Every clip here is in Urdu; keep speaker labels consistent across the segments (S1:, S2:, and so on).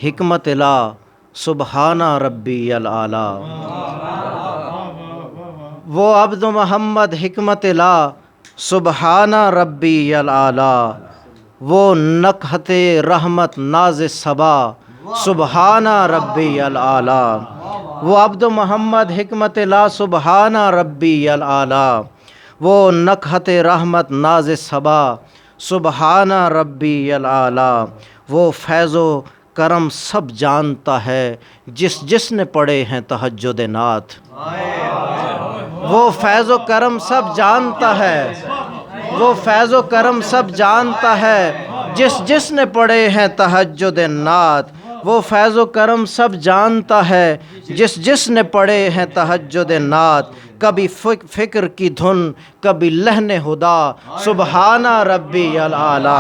S1: حکمت لا سبحانہ ربی العالی۔ وہ عبد محمد حکمت لا سبحانہ ربی العالی، وہ نکہت رحمت ناز صبا سبحانہ ربی العالی۔ وہ عبد محمد حکمت لا سبحانہ ربی العالی، وہ نکہت رحمت ناز صبا سبحانہ ربی العالی۔ وہ فیض و کرم سب جانتا ہے جس نے پڑھے ہیں تہجد نعت۔ وہ فیض و کرم سب جانتا ہے، وہ فیض و کرم سب جانتا ہے جس نے پڑھے ہیں تہجد نعت۔ وہ فیض و کرم سب جانتا ہے جس نے پڑھے ہیں تہجد نعت۔ کبھی فکر کی دھن کبھی لحن ہدا سبحانہ ربی العالی۔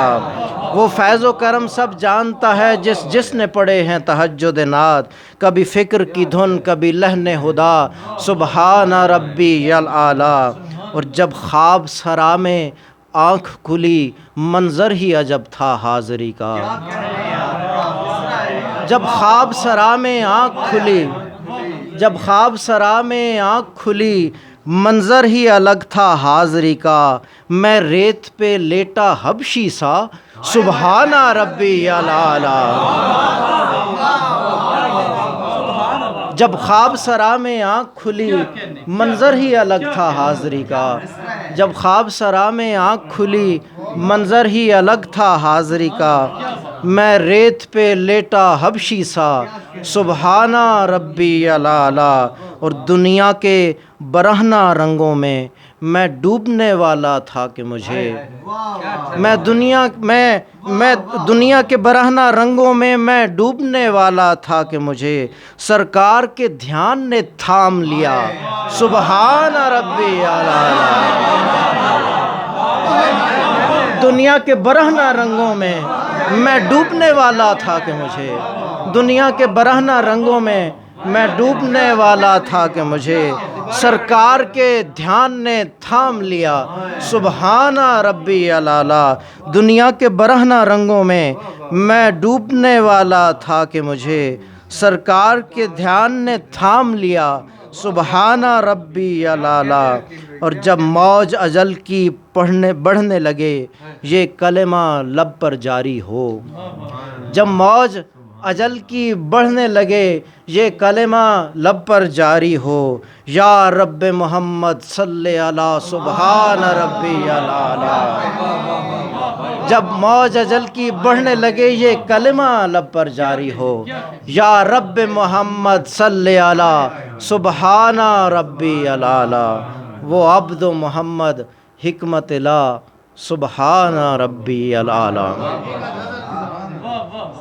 S1: وہ فیض و کرم سب جانتا ہے جس نے پڑھے ہیں تہجد نعت۔ کبھی فکر کی دھن کبھی لحن ہدا سبحانہ ربی العالی۔ اور جب خواب سرا میں آنکھ کھلی منظر ہی عجب تھا حاضری کا۔ جب خواب سرا میں آنکھ کھلی، جب خواب سرا میں آنکھ کھلی منظر ہی الگ تھا حاضری کا۔ میں ریت پہ لیٹا حبشی سا سبحانہ ربی العالی۔ جب خواب سرا میں آنکھ کھلی منظر ہی الگ تھا حاضری کا۔ جب خواب سرا میں آنکھ کھلی منظر ہی الگ تھا حاضری کا۔ میں ریت پہ لیٹا حبشی سا سبحانہ ربی العالی۔ اور دنیا کے برہنہ رنگوں میں ڈوبنے والا تھا کہ مجھے، میں دنیا کے برہنہ رنگوں میں ڈوبنے والا تھا کہ مجھے سرکار کے دھیان نے تھام لیا سبحانہ ربی العالی۔ دنیا کے برہنہ رنگوں میں ڈوبنے والا تھا کہ مجھے، دنیا کے برہنہ رنگوں میں ڈوبنے والا تھا کہ مجھے سرکار کے دھیان نے تھام لیا سبحانہ ربی العالی۔ دنیا کے برہنہ رنگوں میں ڈوبنے والا تھا کہ مجھے سرکار کے دھیان نے تھام لیا سبحانہ ربی العالی۔ اور جب موج اجل کی بڑھنے لگے یہ کلمہ لب پر جاری ہو، جب موج اجل کی بڑھنے لگے یہ کلمہ لب پر جاری ہو، یا رب محمد صلی علی سبحان ربی العالی۔ جب موج اجل کی بڑھنے لگے یہ کلمہ لب پر جاری ہو، یا رب محمد صلی علی سبحان ربی العالی۔ وہ عبد محمد حکمت لا سبحان ربی العالی۔